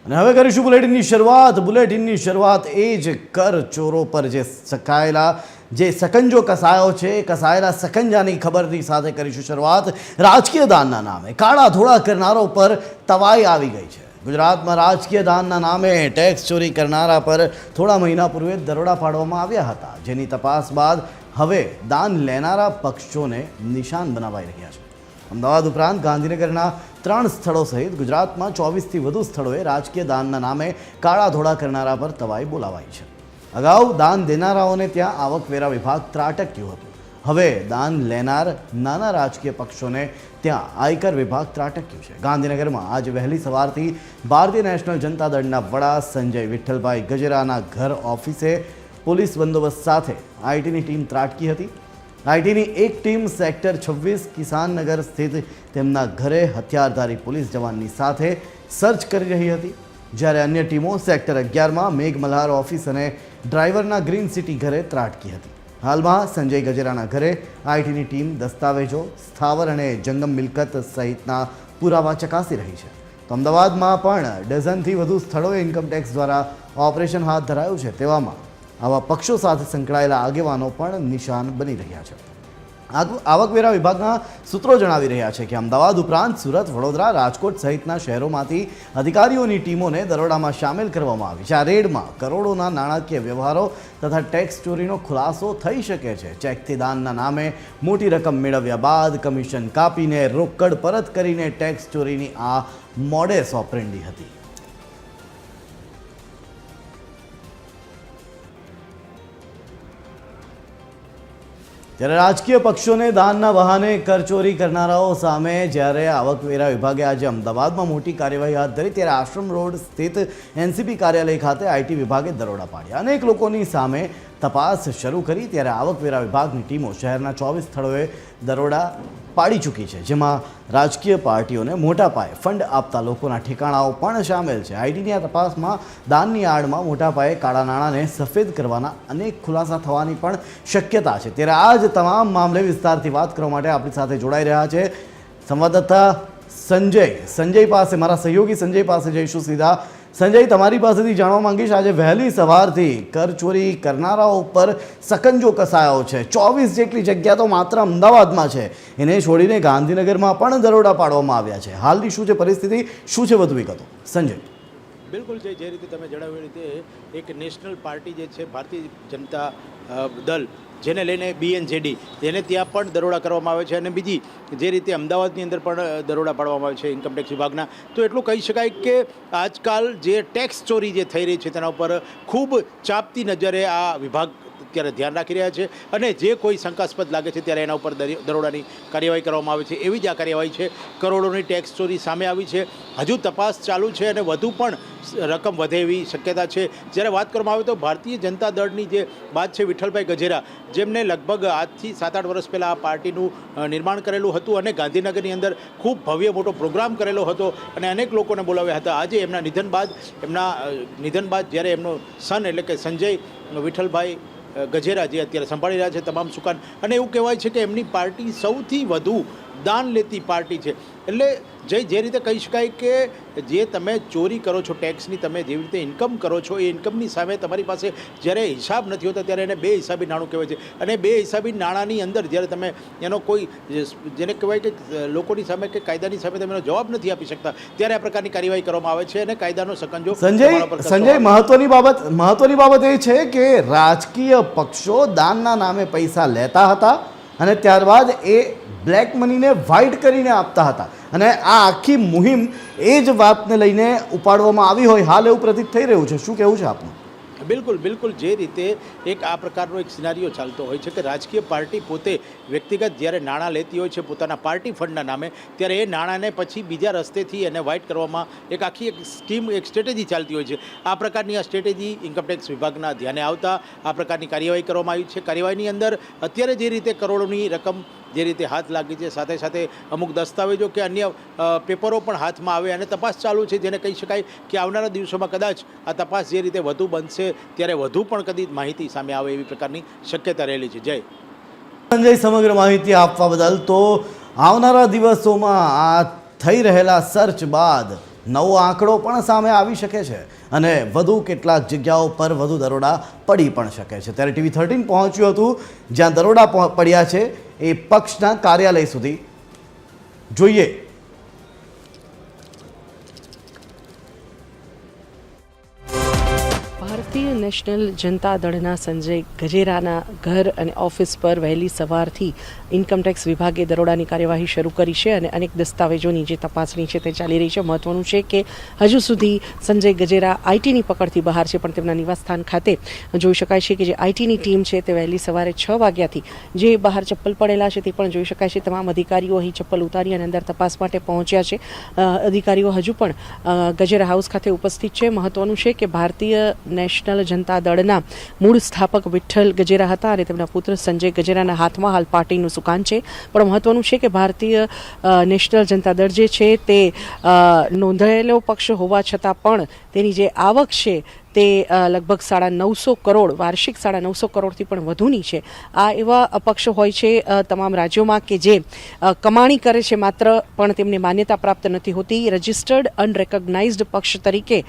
અને હવે કરીશું બુલેટિનની શરૂઆત. બુલેટિનની શરૂઆત એ જ કર ચોરો પર જે સકંજો કસાયો છે, કસાયેલા સકંજાની ખબરની સાથે કરીશું શરૂઆત. રાજકીય દાનના નામે કાળા ધોળા કરનારો પર તવાઈ આવી ગઈ છે. ગુજરાતમાં રાજકીય દાનના નામે ટેક્સ ચોરી કરનારા પર થોડા મહિના પૂર્વે દરોડા પાડવામાં આવ્યા હતા, જેની તપાસ બાદ હવે દાન લેનારા પક્ષોને નિશાન બનાવાઈ રહ્યા છે. અમદાવાદ ઉપરાંત ગાંધીનગરના 3 સ્થળો સહિત ગુજરાતમાં 24થી વધુ સ્થળોએ રાજકીય દાનના નામે કાળા ધોળા કરનારા પર તવાઈ બોલાવાઈ છે. અગાઉ દાન દેનારાઓને ત્યાં આવકવેરા વિભાગ ત્રાટક્યું હતું. હવે દાન લેનાર નાના રાજકીય પક્ષોને ત્યાં આયકર વિભાગ ત્રાટક્યું છે. ગાંધીનગરમાં આજે વહેલી સવારથી ભારતીય નેશનલ જનતા દળના વડા સંજય વિઠ્ઠલભાઈ ગજેરાના ઘર ઓફિસે પોલીસ બંદોબસ્ત સાથે આઈટીની ટીમ ત્રાટકી હતી. આઈટીની એક ટીમ સેક્ટર 26 કિસાનનગર સ્થિત તેમના ઘરે હથિયારધારી પોલીસ જવાનની સાથે સર્ચ કરી રહી હતી, જ્યારે અન્ય ટીમો સેક્ટર 11માં મેઘ મલ્હાર ઓફિસ અને ડ્રાઈવરના ગ્રીન સિટી ઘરે ત્રાટકી હતી. હાલમાં સંજય ગજેરાના ઘરે આઈટીની ટીમ દસ્તાવેજો, સ્થાવર અને જંગમ મિલકત સહિતના પુરાવા ચકાસી રહી છે. તો અમદાવાદમાં પણ ડઝનથી વધુ સ્થળોએ ઇન્કમટેક્સ દ્વારા ઓપરેશન હાથ ધરાયું છે. તેવામાં આવા પક્ષો સાથે સંકળાયેલા આગેવાનો પણ નિશાન બની રહ્યા છે. આવકવેરા વિભાગના સૂત્રો જણાવી રહ્યા છે કે અમદાવાદ ઉપરાંત સુરત, વડોદરા, રાજકોટ સહિતના શહેરોમાંથી અધિકારીઓની ટીમોને દરોડામાં સામેલ કરવામાં આવી છે. આ રેડમાં કરોડોના નાણાકીય વ્યવહારો તથા ટેક્સ ચોરીનો ખુલાસો થઈ શકે છે. ચેકથી દાનના નામે મોટી રકમ મેળવ્યા બાદ કમિશન કાપીને રોકડ પરત કરીને ટેક્સ ચોરીની આ મોડેસ ઓપરેન્ડી હતી. જ્યારે રાજકીય પક્ષોને દાનના બહાને કરચોરી કરનારાઓ સામે જ્યારે આવકવેરા વિભાગે આજે અમદાવાદમાં મોટી કાર્યવાહી હાથ ધરી, ત્યારે આશ્રમ રોડ સ્થિત એનસીપી કાર્યાલય ખાતે આઈટી વિભાગે દરોડા પાડ્યા. અનેક લોકોની સામે તપાસ શરૂ કરી, ત્યારે આવકવેરા વિભાગની ટીમો શહેરના 24 સ્થળોએ દરોડા પાડી ચૂકી છે, જેમાં રાજકીય પાર્ટીઓને મોટા પાયે ફંડ આપતા લોકોના ઠેકાણાઓ પણ સામેલ છે. આઈટીની આ તપાસમાં દાનની આડમાં મોટા પાયે કાળા નાણાંને સફેદ કરવાના અનેક ખુલાસા થવાની પણ શક્યતા છે. ત્યારે આ જ તમામ મામલે વિસ્તારથી વાત કરવા માટે આપણી સાથે જોડાઈ રહ્યા છે સંવાદદાતા સંજય પાસે, મારા સહયોગી સંજય પાસે જઈશું સીધા. સંજય, તમારી પાસેથી જાણવા માંગીશ, આજે વહેલી સવારથી કરચોરી કરનારાઓ ઉપર સકંજો કસાયો છે. 24 જેટલી જગ્યા તો માત્ર અમદાવાદમાં છે, એને છોડીને ગાંધીનગરમાં પણ દરોડા પાડવામાં આવ્યા છે. હાલની શું છે પરિસ્થિતિ, શું છે વધુ વિગતો? સંજય. બિલકુલ, જે રીતે તમે જણાવ્યું રીતે એક નેશનલ પાર્ટી જે છે ભારતીય જનતા દળ, જેને લઈને BNJD, તેને ત્યાં પણ દરોડા કરવામાં આવે છે. અને બીજી જે રીતે અમદાવાદની અંદર પણ દરોડા પાડવામાં આવે છે ઇન્કમટેક્સ વિભાગના. તો એટલું કહી શકાય કે આજકાલ જે ટેક્સ ચોરી જે થઈ રહી છે તેના ઉપર ખૂબ ચાંપતી નજરે આ વિભાગ અત્યારે ધ્યાન રાખી રહ્યા છે, અને જે કોઈ શંકાસ્પદ લાગે છે ત્યારે એના ઉપર દરોડાની કાર્યવાહી કરવામાં આવે છે. એવી જ આ કાર્યવાહી છે. કરોડોની ટેક્સ ચોરી સામે આવી છે. હજુ તપાસ ચાલુ છે અને વધુ પણ રકમ વધે એવી શક્યતા છે. જ્યારે વાત કરવામાં આવે તો ભારતીય જનતા દળની જે વાત છે, વિઠ્ઠલભાઈ ગજેરા, જેમને લગભગ આજથી 7-8 વર્ષ પહેલાં આ પાર્ટીનું નિર્માણ કરેલું હતું અને ગાંધીનગરની અંદર ખૂબ ભવ્ય મોટો પ્રોગ્રામ કરેલો હતો અને અનેક લોકોને બોલાવ્યા હતા. આજે એમના નિધન બાદ જ્યારે એમનો સન એટલે કે સંજય વિઠ્ઠલભાઈ ગજેરા જે અત્યારે સંભાળી રહ્યા છે તમામ સુકાન, અને એવું કહેવાય છે કે એમની પાર્ટી સૌથી વધુ દાન લેતી પાર્ટી છે. એટલે જે રીતે કહી શકાય કે જે તમે ચોરી કરો છો ટેક્સની, તમે જેવી રીતે ઇન્કમ કરો છો, એ ઇન્કમની સામે તમારી પાસે જ્યારે હિસાબ નથી હોતા ત્યારે એને બેહિસાબી નાણું કહેવાય છે. અને બેહિસાબી નાણાંની અંદર જ્યારે તમે એનો કોઈ જેને કહેવાય કે લોકોની સામે કે કાયદાની સામે તમે એનો જવાબ નથી આપી શકતા, ત્યારે આ પ્રકારની કાર્યવાહી કરવામાં આવે છે અને કાયદાનો સકંજો. સંજય, મહત્વની બાબત એ છે કે રાજકીય પક્ષો દાનના નામે પૈસા લેતા હતા અને ત્યારબાદ એ બ્લેક મનીને વ્હાઇટ કરીને આપતા હતા, અને આ આખી મુહિમ એ જ વાતને લઈને ઉપાડવામાં આવી હોય હાલ એવું પ્રતીત થઈ રહ્યું છે. શું કહેવું છે આપનું? બિલકુલ, જે રીતે એક આ પ્રકારનો એક સિનારીઓ ચાલતો હોય છે કે રાજકીય પાર્ટી પોતે વ્યક્તિગત જ્યારે નાણાં લેતી હોય છે પોતાના પાર્ટી ફંડના નામે, ત્યારે એ નાણાંને પછી બીજા રસ્તેથી એને વ્હાઇટ કરવામાં એક આખી એક સ્કીમ, એક સ્ટ્રેટેજી ચાલતી હોય છે. આ પ્રકારની આ સ્ટ્રેટેજી ઇન્કમટેક્સ વિભાગના ધ્યાને આવતા આ પ્રકારની કાર્યવાહી કરવામાં આવી છે. કાર્યવાહીની અંદર અત્યારે જે રીતે કરોડોની રકમ જે રીતે હાથ લાગી છે, સાથે સાથે અમુક દસ્તાવેજો કે અન્ય પેપરો પણ હાથમાં આવે અને તપાસ ચાલુ છે, જેને કહી શકાય કે આવનારા દિવસોમાં કદાચ આ તપાસ જે રીતે વધુ બનશે ત્યારે વધુ પણ કદી માહિતી સામે આવે એવી પ્રકારની શક્યતા રહેલી છે. જય સંજય, સમગ્ર માહિતી આપવા બદલ. તો આવનારા દિવસોમાં આ થઈ રહેલા સર્ચ બાદ નવો આંકડો પણ સામે આવી શકે છે અને વધુ કેટલાક જગ્યાઓ પર વધુ દરોડા પડી પણ શકે છે. ત્યારે TV13 પહોંચ્યું હતું જ્યાં દરોડા પડ્યા છે એ પક્ષના કાર્યાલય સુધી. જોઈએ ભારતીય નેશનલ જનતા દળના સંજય ગજેરાના ઘર અને ઓફિસ પર વહેલી સવારથી ઇન્કમટેક્સ વિભાગે દરોડાની કાર્યવાહી શરૂ કરી છે અને અનેક દસ્તાવેજોની જે તપાસણી છે તે ચાલી રહી છે. મહત્વનું છે કે હજુ સુધી સંજય ગજેરા આઈટીની પકડથી બહાર છે, પણ તેમના નિવાસસ્થાન ખાતે જોઈ શકાય છે કે જે આઈટીની ટીમ છે તે વહેલી સવારે 6 વાગ્યાથી જે બહાર ચપ્પલ પડેલા છે તે પણ જોઈ શકાય છે. તમામ અધિકારીઓ અહીં ચપ્પલ ઉતારી અને અંદર તપાસ માટે પહોંચ્યા છે. અધિકારીઓ હજુ પણ ગજેરા હાઉસ ખાતે ઉપસ્થિત છે. મહત્વનું છે કે ભારતીય નેશનલ જનતા દળના મૂળ સ્થાપક વિઠ્ઠલ ગજેરા હતા અને તેમના પુત્ર સંજય ગજેરાના હાથમાં હાલ પાર્ટીનું સુકાન છે. પણ મહત્વનું છે કે ભારતીય નેશનલ જનતા દળ જે છે તે નોંધાયેલો પક્ષ હોવા છતાં પણ તેની જે આવક છે તે લગભગ 950 કરોડ વાર્ષિક 950 કરોડથી પણ વધુની છે. આ એવા પક્ષ હોય છે તમામ રાજ્યોમાં કે જે કમાણી કરે છે માત્ર, પણ તેમને માન્યતા પ્રાપ્ત નથી હોતી. રજિસ્ટર્ડ અનરેકોગ્નાઇઝડ પક્ષ તરીકે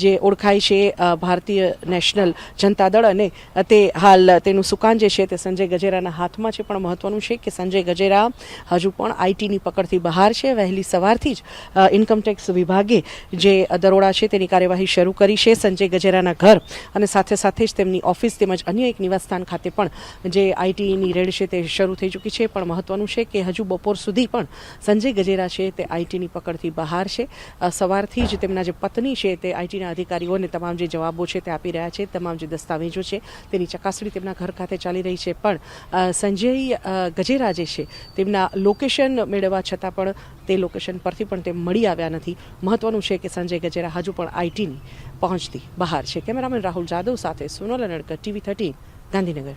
જે ઓળખાય છે ભારતીય નેશનલ જનતા દળ, અને તે હાલ તેનું સુકાન જે છે તે સંજય ગજેરાના હાથમાં છે. પણ મહત્વનું છે કે સંજય ગજેરા હજુ પણ આઈટીની પકડથી બહાર છે. વહેલી સવારથી જ ઇન્કમટેક્સ વિભાગે જે દરોડા છે તેની કાર્યવાહી શરૂ કરી છે. સંજય ગજેરાના ઘર અને સાથે સાથે જ તેમની ઓફિસ તેમજ અન્ય એક નિવાસસ્થાન ખાતે પણ જે આઈટીની રેડ છે તે શરૂ થઈ ચૂકી છે. પણ મહત્વનું છે કે હજુ બપોર સુધી પણ સંજય ગજેરા છે તે આઈટીની પકડથી બહાર છે. સવારથી જ તેમના જે પત્ની છે તે આઈટીના અધિકારીઓને તમામ જે જવાબો છે તે આપી રહ્યા છે. તમામ જે દસ્તાવેજો છે તેની ચકાસણી તેમના ઘર ખાતે ચાલી રહી છે. પણ સંજય ગજેરા જે છે તેમના લોકેશન મેળવવા છતાં પણ તે લોકેશન પરથી પણ તે મળી આવ્યા નથી. મહત્વનું છે કે સંજય ગજેરા હજુ પણ આઈટીની પહોંચથી બહાર છે. કેમેરામેન રાહુલ જાદવ સાથે સોનલ અનડકર, TV13 ગાંધીનગર.